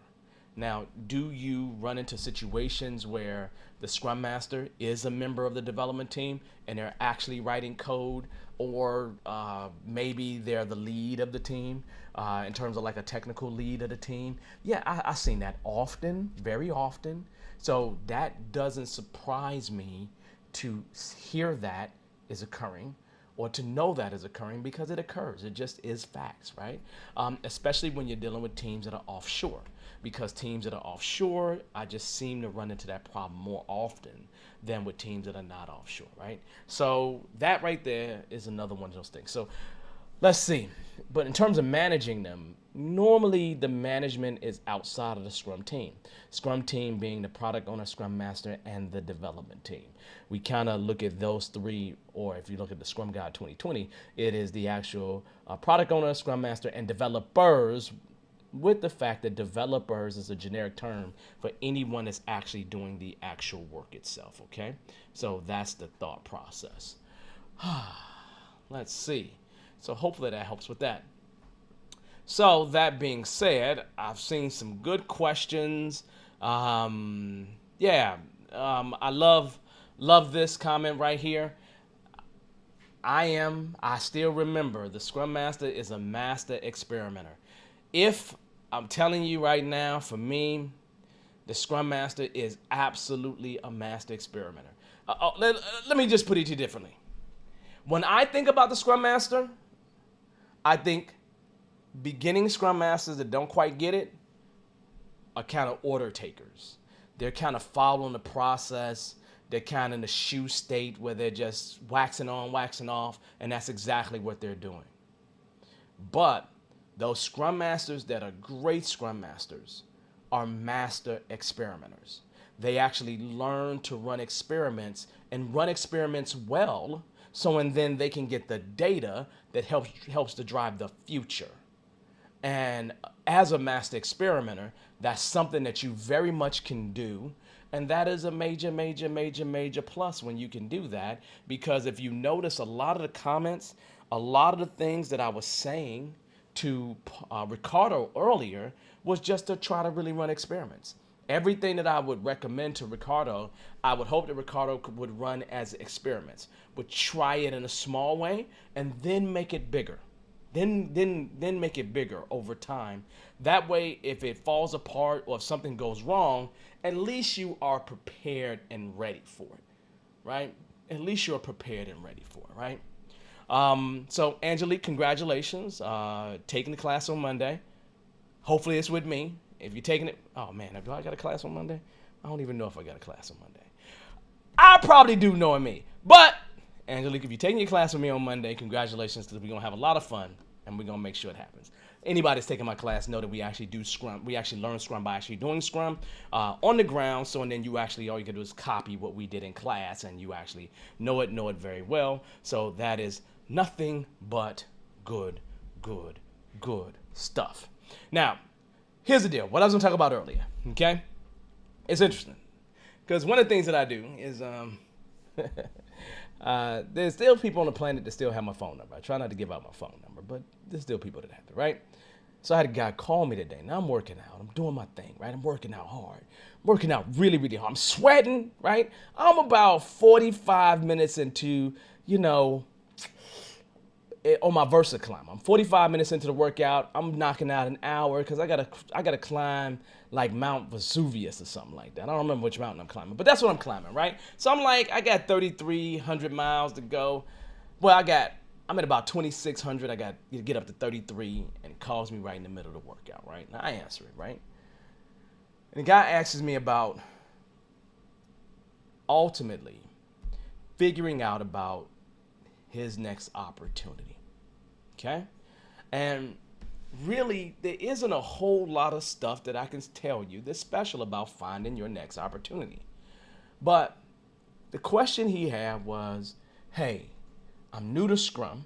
Now, do you run into situations where the Scrum Master is a member of the development team and they're actually writing code, or maybe they're the lead of the team in terms of like a technical lead of the team? Yeah, I've seen that often, very often. So that doesn't surprise me to hear that is occurring. or to know that is occurring because it occurs. It just is facts, right? Especially when you're dealing with teams that are offshore. Because teams that are offshore, I just seem to run into that problem more often than with teams that are not offshore, right? So that right there is another one of those things. So let's see. But in terms of managing them, normally the management is outside of the Scrum team. Scrum team being the product owner, Scrum master, and the development team. We kind of look at those three, or if you look at the Scrum Guide 2020, it is the actual product owner, Scrum master, and developers, with the fact that developers is a generic term for anyone that's actually doing the actual work itself, okay? So that's the thought process. Let's see. So hopefully that helps with that. So that being said, I've seen some good questions. I love this comment right here. I still remember the Scrum Master is a master experimenter. If I'm telling you right now, for me, the Scrum Master is absolutely a master experimenter. Let me just put it to you differently. When I think about the Scrum Master, I think beginning Scrum Masters that don't quite get it are kind of order takers. They're kind of following the process. They're kind of in the shoe state where they're just waxing on, waxing off, and that's exactly what they're doing. But those Scrum Masters that are great Scrum Masters are master experimenters. They actually learn to run experiments and run experiments well, and then they can get the data that helps to drive the future. And as a master experimenter, that's something that you very much can do. And that is a major, major, major, major plus when you can do that. Because if you notice a lot of the comments, a lot of the things that I was saying to Ricardo earlier was just to try to really run experiments. Everything that I would recommend to Ricardo, I would hope that Ricardo would run as experiments, would try it in a small way and then make it bigger. Then make it bigger over time. That way, if it falls apart or if something goes wrong, at least you are prepared and ready for it, right? At least you're prepared and ready for it, right? So Angelique, congratulations, taking the class on Monday. Hopefully it's with me. If you're taking it, oh man, do I got a class on Monday? I don't even know if I got a class on Monday. I probably do, knowing me. But Angelique, if you're taking your class with me on Monday, congratulations, because we're going to have a lot of fun and we're going to make sure it happens. Anybody that's taking my class know that we actually do Scrum. We actually learn Scrum by actually doing Scrum on the ground. So, and then you actually, all you can do is copy what we did in class and you actually know it very well. So that is nothing but good stuff. Now, here's the deal. What I was going to talk about earlier, okay? It's interesting because one of the things that I do is there's still people on the planet that still have my phone number. I try not to give out my phone number, but there's still people that have it, right? So I had a guy call me today. Now I'm working out. I'm doing my thing, right? I'm working out hard. I'm working out really, really hard. I'm sweating, right? I'm about 45 minutes into, on my Versa climb. I'm 45 minutes into the workout. I'm knocking out an hour because I gotta climb like Mount Vesuvius or something like that. I don't remember which mountain I'm climbing, but that's what I'm climbing, right? So I'm like, I got 3,300 miles to go. Well, I'm at about 2,600. I got to get up to 33, and it calls me right in the middle of the workout, right? Now I answer it, right? And the guy asks me about ultimately figuring out about his next opportunity, okay? And really, there isn't a whole lot of stuff that I can tell you that's special about finding your next opportunity. But the question he had was, hey, I'm new to Scrum,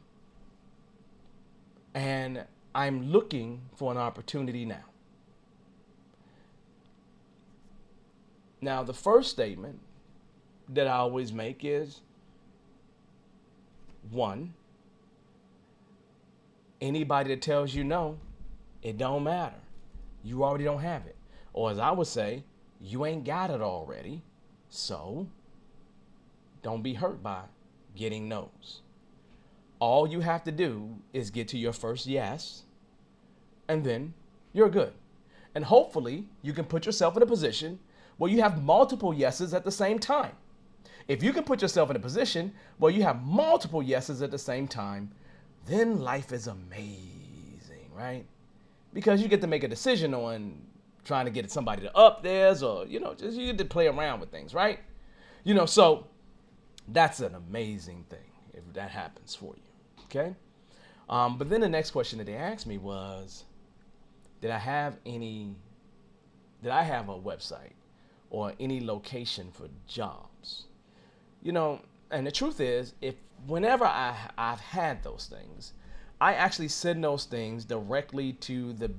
and I'm looking for an opportunity now. Now, the first statement that I always make is, one, anybody that tells you no, it don't matter. You already don't have it. Or as I would say, you ain't got it already, so don't be hurt by getting no's. All you have to do is get to your first yes, and then you're good. And hopefully you can put yourself in a position where you have multiple yeses at the same time. If you can put yourself in a position where you have multiple yeses at the same time, then life is amazing, right? Because you get to make a decision on trying to get somebody to up theirs, or just you get to play around with things, right? So that's an amazing thing if that happens for you. Okay. But then the next question that they asked me was, did I have a website or any location for jobs? And the truth is, whenever I've had those things, I actually send those things directly to the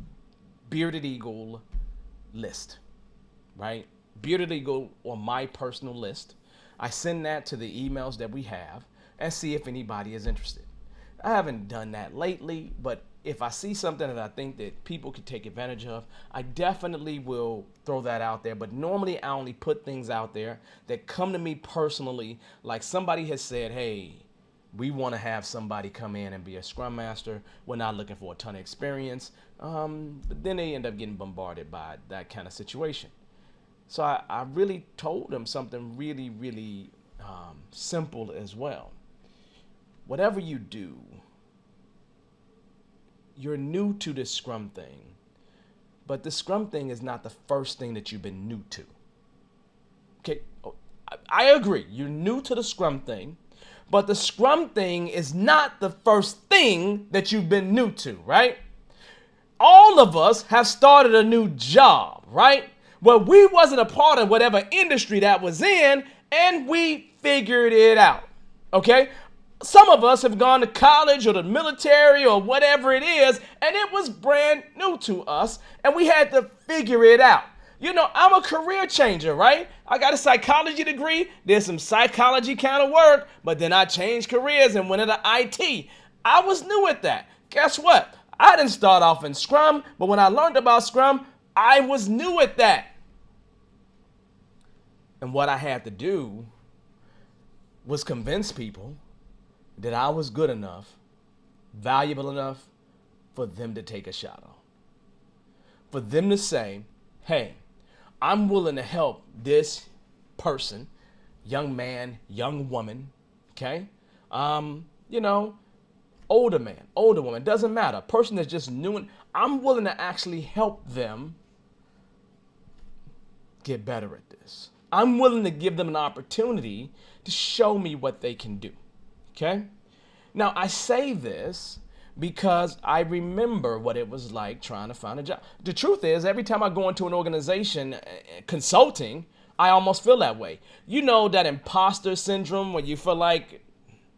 Bearded Eagle list, right? Bearded Eagle on my personal list. I send that to the emails that we have and see if anybody is interested. I haven't done that lately, but if I see something that I think that people could take advantage of, I definitely will throw that out there. But normally I only put things out there that come to me personally, like somebody has said, hey, we want to have somebody come in and be a Scrum Master. We're not looking for a ton of experience. But then they end up getting bombarded by that kind of situation. So I really told them something really, really simple as well. Whatever you do, you're new to this Scrum thing, but the Scrum thing is not the first thing that you've been new to. Okay, I agree. You're new to the Scrum thing, but the Scrum thing is not the first thing that you've been new to, right? All of us have started a new job, right? Well, we wasn't a part of whatever industry that was in, and we figured it out, okay? Some of us have gone to college or the military or whatever it is, and it was brand new to us, and we had to figure it out. I'm a career changer, right? I got a psychology degree. There's some psychology kind of work, but then I changed careers and went into IT. I was new at that. Guess what? I didn't start off in Scrum, but when I learned about Scrum, I was new at that. And what I had to do was convince people that I was good enough, valuable enough for them to take a shot on. For them to say, hey, I'm willing to help this person, young man, young woman, okay? Older man, older woman, doesn't matter. Person that's just new, and I'm willing to actually help them get better at this. I'm willing to give them an opportunity to show me what they can do. Okay? Now, I say this because I remember what it was like trying to find a job. The truth is, every time I go into an organization consulting, I almost feel that way. That imposter syndrome where you feel like,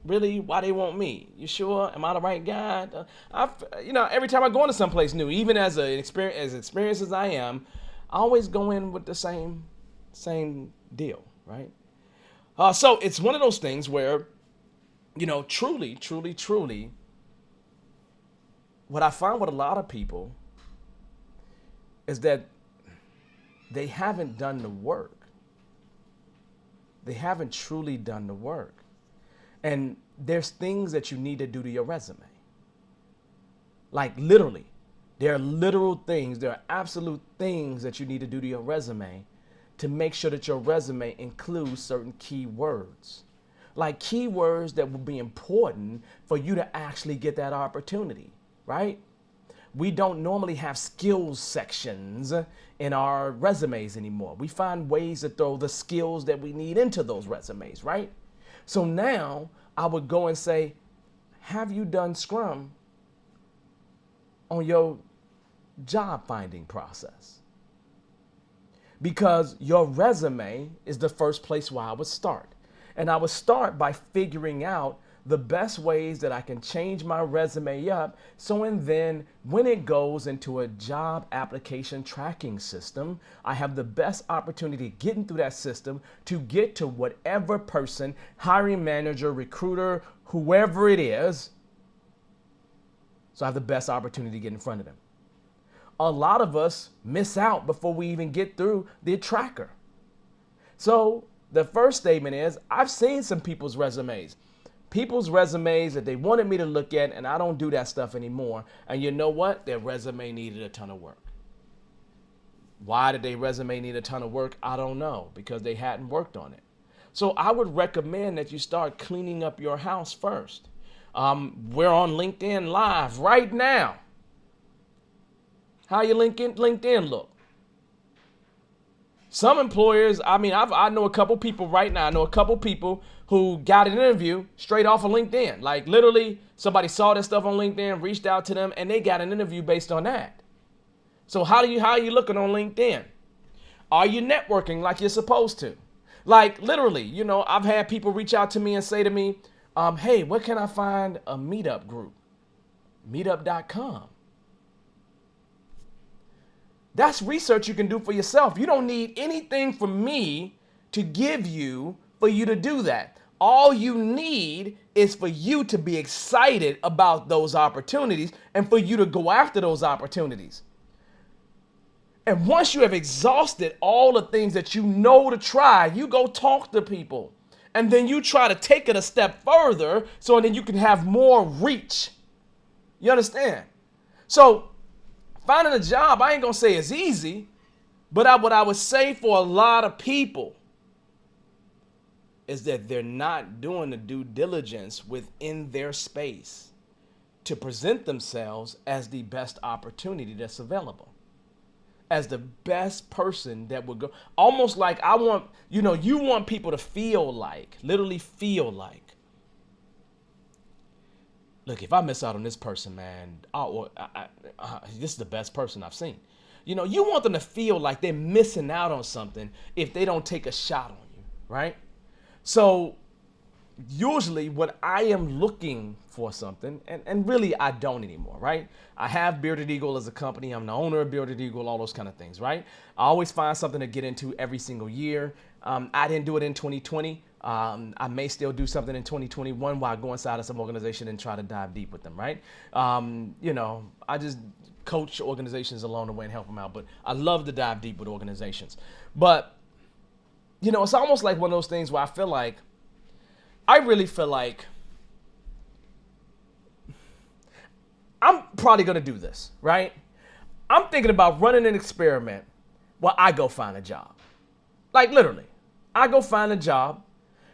really, why they want me? You sure? Am I the right guy? Every time I go into someplace new, even as experienced as I am, I always go in with the same deal, right? So it's one of those things where, truly, what I find with a lot of people is that they haven't done the work. They haven't truly done the work. And there's things that you need to do to your resume. Like literally, there are literal things, there are absolute things that you need to do to your resume to make sure that your resume includes certain keywords. Like keywords that will be important for you to actually get that opportunity, right? We don't normally have skills sections in our resumes anymore. We find ways to throw the skills that we need into those resumes, right? So now I would go and say, have you done Scrum on your job finding process? Because your resume is the first place where I would start. And I would start by figuring out the best ways that I can change my resume up. So, and then when it goes into a job application tracking system, I have the best opportunity getting through that system to get to whatever person, hiring manager, recruiter, whoever it is. So I have the best opportunity to get in front of them. A lot of us miss out before we even get through the tracker. So the first statement is, I've seen some people's resumes that they wanted me to look at, and I don't do that stuff anymore. And you know what? Their resume needed a ton of work. Why did their resume need a ton of work? I don't know, because they hadn't worked on it. So I would recommend that you start cleaning up your house first. We're on LinkedIn Live right now. How your LinkedIn look? Some employers, I know a couple people right now. I know a couple people who got an interview straight off of LinkedIn. Like literally, somebody saw this stuff on LinkedIn, reached out to them, and they got an interview based on that. So how are you looking on LinkedIn? Are you networking like you're supposed to? Like literally, I've had people reach out to me and say to me, hey, where can I find a meetup group? Meetup.com. That's research you can do for yourself. You don't need anything from me to give you for you to do that. All you need is for you to be excited about those opportunities and for you to go after those opportunities. And once you have exhausted all the things that you know to try, you go talk to people. And then you try to take it a step further so then you can have more reach. You understand? So finding a job, I ain't gonna say it's easy, but what I would say for a lot of people is that they're not doing the due diligence within their space to present themselves as the best opportunity that's available, as the best person that would go. Almost like you want people to feel like, literally feel like, look, if I miss out on this person, man, this is the best person I've seen. You want them to feel like they're missing out on something if they don't take a shot on you, right? So usually when I am looking for something, and really I don't anymore, right? I have Bearded Eagle as a company. I'm the owner of Bearded Eagle, all those kind of things, right? I always find something to get into every single year. I didn't do it in 2020. I may still do something in 2021 while I go inside of some organization and try to dive deep with them, right? I just coach organizations along the way and help them out, but I love to dive deep with organizations. But, it's almost like one of those things where I really feel like I'm probably going to do this, right? I'm thinking about running an experiment where I go find a job. Like literally, I go find a job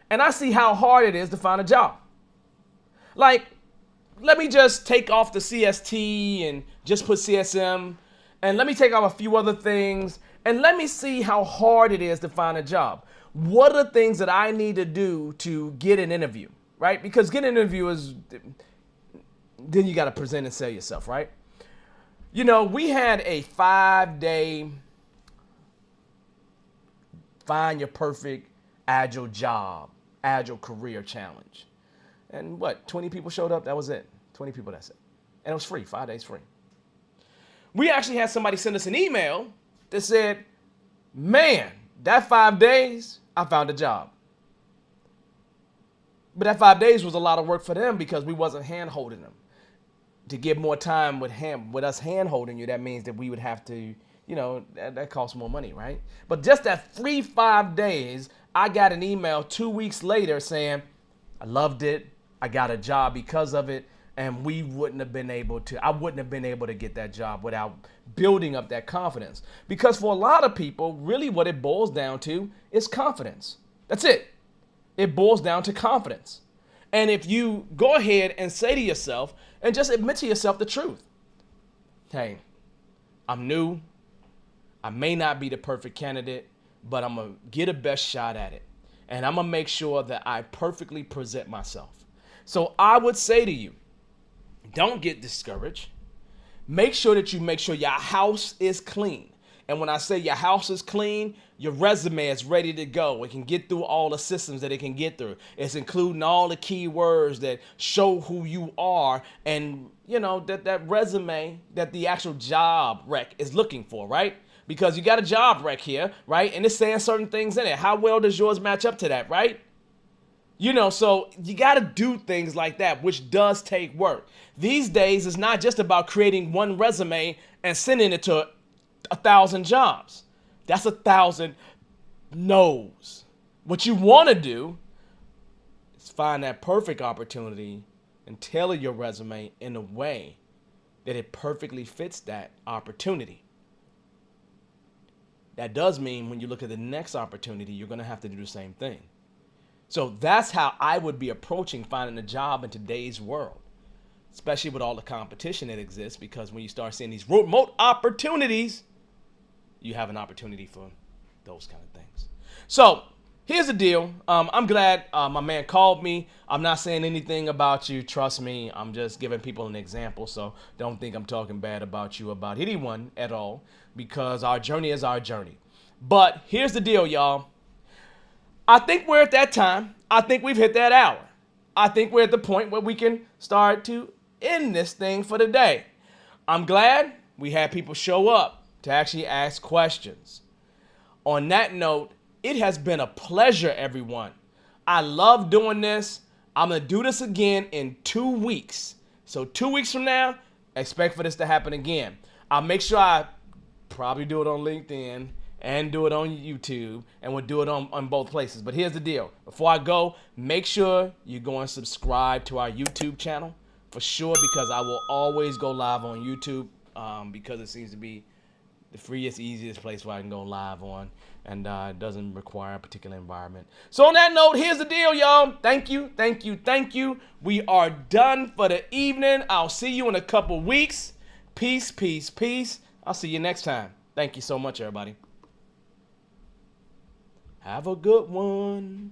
and I see how hard it is to find a job. Like, let me just take off the CST and just put CSM, and let me take off a few other things, and let me see how hard it is to find a job. What are the things that I need to do to get an interview, right? Because getting an interview is, then you got to present and sell yourself, right? We had a 5-day find your perfect agile job, agile career challenge. And 20 people showed up? That was it. 20 people, that's it. And it was free, 5 days free. We actually had somebody send us an email that said, man, that 5 days, I found a job. But that 5 days was a lot of work for them because we wasn't hand-holding them. To get more time with us hand-holding you, that means that we would have to, that costs more money, right? But just that free 5 days, I got an email 2 weeks later saying, I loved it, I got a job because of it, and I wouldn't have been able to get that job without building up that confidence. Because for a lot of people, really what it boils down to is confidence. That's it. It boils down to confidence. And if you go ahead and say to yourself, and just admit to yourself the truth. Hey, I'm new. I may not be the perfect candidate, but I'm going to get a best shot at it. And I'm going to make sure that I perfectly present myself. So I would say to you, don't get discouraged. Make sure your house is clean. And when I say your house is clean, your resume is ready to go. It can get through all the systems that it can get through. It's including all the keywords that show who you are and, that resume that the actual job rec is looking for, right? Because you got a job rec here, right? And it's saying certain things in it. How well does yours match up to that, right? So you got to do things like that, which does take work. These days, it's not just about creating one resume and sending it to 1,000 jobs. That's 1,000 no's. What you want to do is find that perfect opportunity and tailor your resume in a way that it perfectly fits that opportunity. That does mean when you look at the next opportunity, you're going to have to do the same thing. So that's how I would be approaching finding a job in today's world, especially with all the competition that exists, because when you start seeing these remote opportunities, you have an opportunity for those kind of things. So here's the deal. I'm glad my man called me. I'm not saying anything about you. Trust me. I'm just giving people an example. So don't think I'm talking bad about you, about anyone at all, because our journey is our journey. But here's the deal, y'all. I think we're at that time. I think we've hit that hour. I think we're at the point where we can start to end this thing for the day. I'm glad we had people show up to actually ask questions. On that note, it has been a pleasure, everyone. I love doing this. I'm going to do this again in 2 weeks. So 2 weeks from now, expect for this to happen again. I'll make sure I probably do it on LinkedIn and do it on YouTube, and we'll do it on both places. But here's the deal. Before I go, make sure you go and subscribe to our YouTube channel for sure, because I will always go live on YouTube because it seems to be the freest, easiest place where I can go live on, and it doesn't require a particular environment. So on that note, here's the deal, y'all. Thank you, thank you, thank you. We are done for the evening. I'll see you in a couple weeks. Peace, peace, peace. I'll see you next time. Thank you so much, everybody. Have a good one.